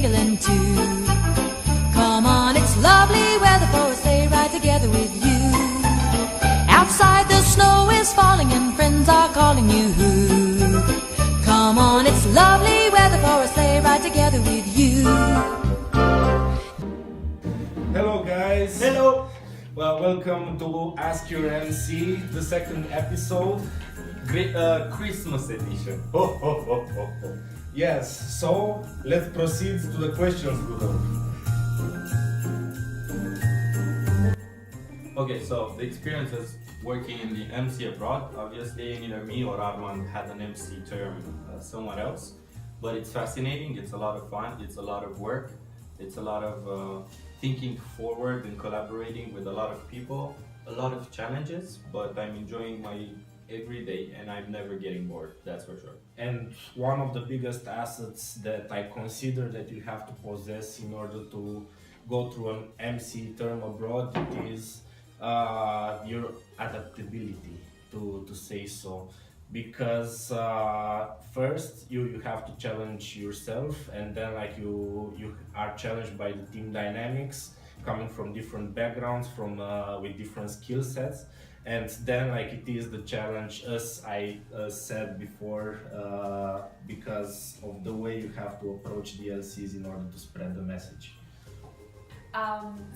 jingling too. Come on, it's lovely weather for a sleigh ride together with you. Outside the snow is falling and friends are calling you. Come on, it's lovely weather for a sleigh ride together with you. Hello guys. Hello. Well, welcome to Ask Your MC, the second episode. Great Christmas edition. Ho, ho, ho, ho, ho. Yes, so let's proceed to the questions, Ludo. Okay, so the experiences working in the MC abroad, obviously neither me or Armand had an MC term somewhere else, but it's fascinating, it's a lot of fun, it's a lot of work, it's a lot of thinking forward and collaborating with a lot of people, a lot of challenges, but I'm enjoying my every day and I'm never getting bored, that's for sure. And one of the biggest assets that I consider that you have to possess in order to go through an MC term abroad is your adaptability, to say so. Because first you have to challenge yourself, and then like you are challenged by the team dynamics, coming from different backgrounds, from with different skill sets. And then like it is the challenge, as I said before, because of the way you have to approach DLCs in order to spread the message.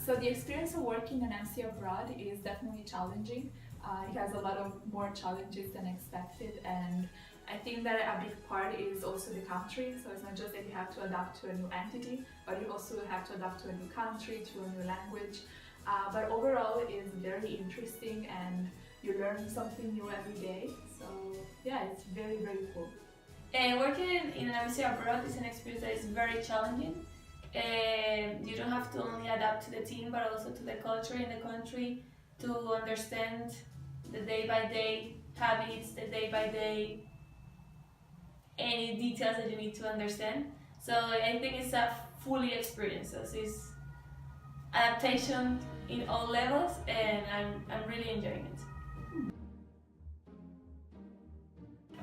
So the experience of working an MC abroad is definitely challenging. It has a lot of more challenges than expected, and I think that a big part is also the country. So it's not just that you have to adapt to a new entity, but you also have to adapt to a new country, to a new language. But overall it is very interesting and you learn something new every day. So yeah, it's very, very cool. And working in an MC abroad is an experience that is very challenging. You don't have to only adapt to the team, but also to the culture in the country, to understand the day-by-day habits, the day-by-day any details that you need to understand. So I think it's a fully experience. It's adaptation in all levels, and I'm really enjoying it.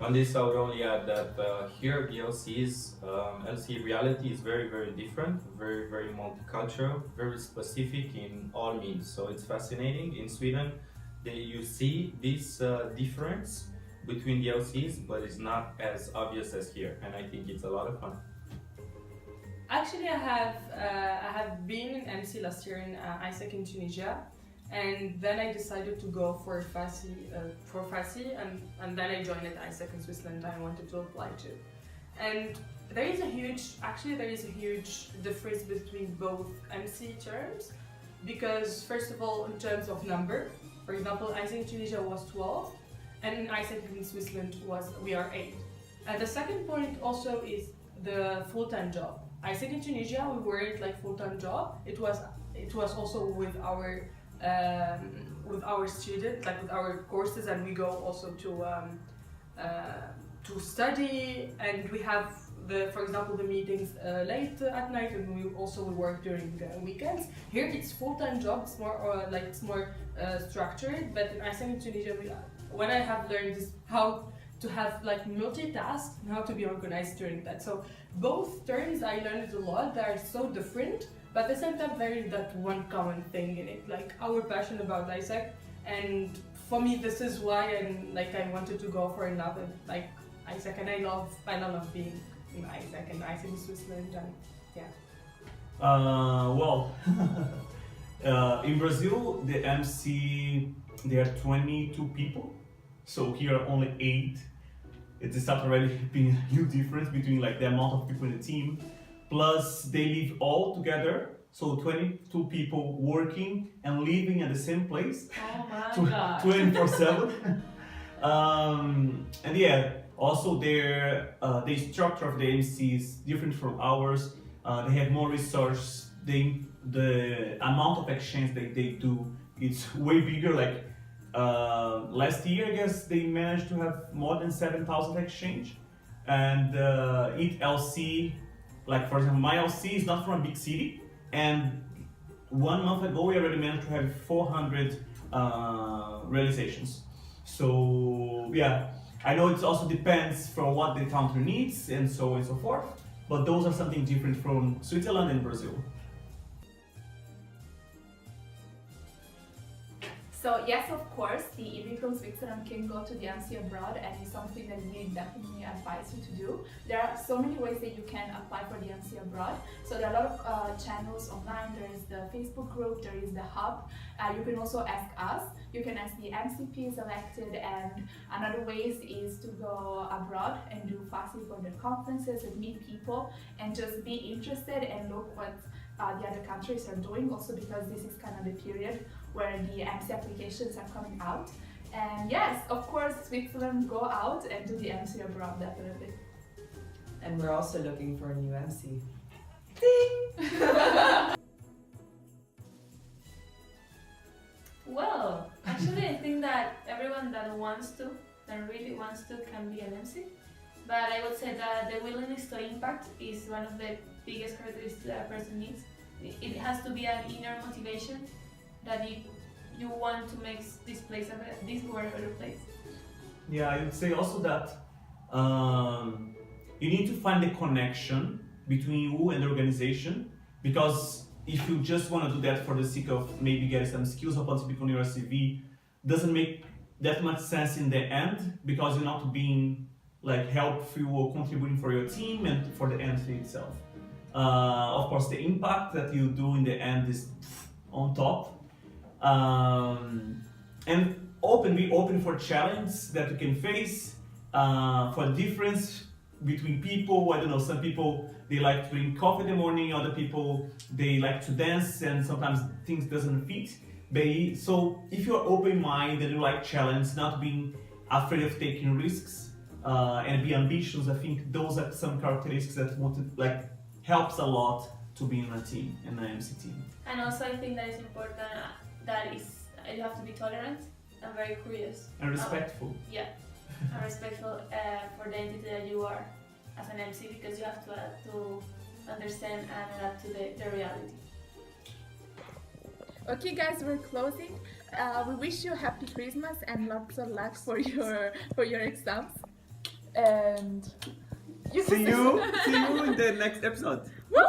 On this, I would only add that here the LC reality is very, very different, very, very multicultural, very specific in all means. So it's fascinating. In Sweden, you see this difference between the LCs, but it's not as obvious as here, and I think it's a lot of fun. Actually, I have been in MC last year in AIESEC in Tunisia, and then I decided to go for FACI, and then I joined at AIESEC in Switzerland. I wanted to apply to, and there is a huge difference between both MC terms, because first of all, in terms of number, for example, AIESEC in Tunisia was 12, and in AIESEC in Switzerland we are 8. And the second point also is the full-time job. AIESEC in Tunisia, we weren't like full-time job. It was also with our students, like with our courses, and we go also to study, and we have for example the meetings late at night, and we work during weekends. Here it's full-time job. It's more structured. But in AIESEC in Tunisia, what I have learned is how to have like multitask and how to be organized during that. So both terms I learned a lot. They are so different, but at the same time there is that one common thing in it, like our passion about AIESEC. And for me, this is why I wanted to go for another like AIESEC, and I love being in AIESEC and AIESEC in Switzerland, and yeah. In Brazil, the MC, there are 22 people. So here are only 8. It is already being a huge difference between like the amount of people in the team. Plus they live all together. So 22 people working and living at the same place. Oh my god. 24/7. And yeah, also the structure of the MC is different from ours. They have more resources. The amount of exchange they do, it's way bigger. Like last year, I guess they managed to have more than 7,000 exchange, and each LC, like for example, my LC is not from a big city, and 1 month ago we already managed to have 400 realizations. So yeah, I know it also depends from what the country needs and so on and so forth, but those are something different from Switzerland and Brazil. So yes, of course, the EB from Switzerland can go to the MC abroad, and it's something that we definitely advise you to do. There are so many ways that you can apply for the MC abroad. So there are a lot of channels online. There is the Facebook group, there is the hub. You can also ask us. You can ask the MCPs elected, and another ways is to go abroad and do FASI for the conferences and meet people and just be interested and look what the other countries are doing, also because this is kind of the period where the MC applications are coming out. And yes, of course, Switzerland, go out and do the MC abroad, definitely. And we're also looking for a new MC. Well, actually, I think that everyone that really wants to, can be an MC. But I would say that the willingness to impact is one of the biggest characteristics that a person needs. It has to be an inner motivation that you want to make this place this world a better place. Yeah, I would say also that you need to find the connection between you and the organization, because if you just want to do that for the sake of maybe getting some skills or something on your CV, doesn't make that much sense in the end, because you're not being like helpful or contributing for your team and for the entity itself. Of course, the impact that you do in the end is on top. And be open for challenge that you can face, for difference between people. I don't know, some people, they like to drink coffee in the morning, other people, they like to dance, and sometimes things doesn't fit. So if you're open-minded and you like challenge, not being afraid of taking risks, and be ambitious, I think those are some characteristics that helps a lot to be in a team, in an MC team. And also I think that is important, you have to be tolerant and very curious. And respectful. Yeah, and respectful for the entity that you are as an MC, because you have to understand and adapt to the reality. Okay guys, we're closing. We wish you a happy Christmas and lots of luck for your exams. And See you in the next episode. Woo!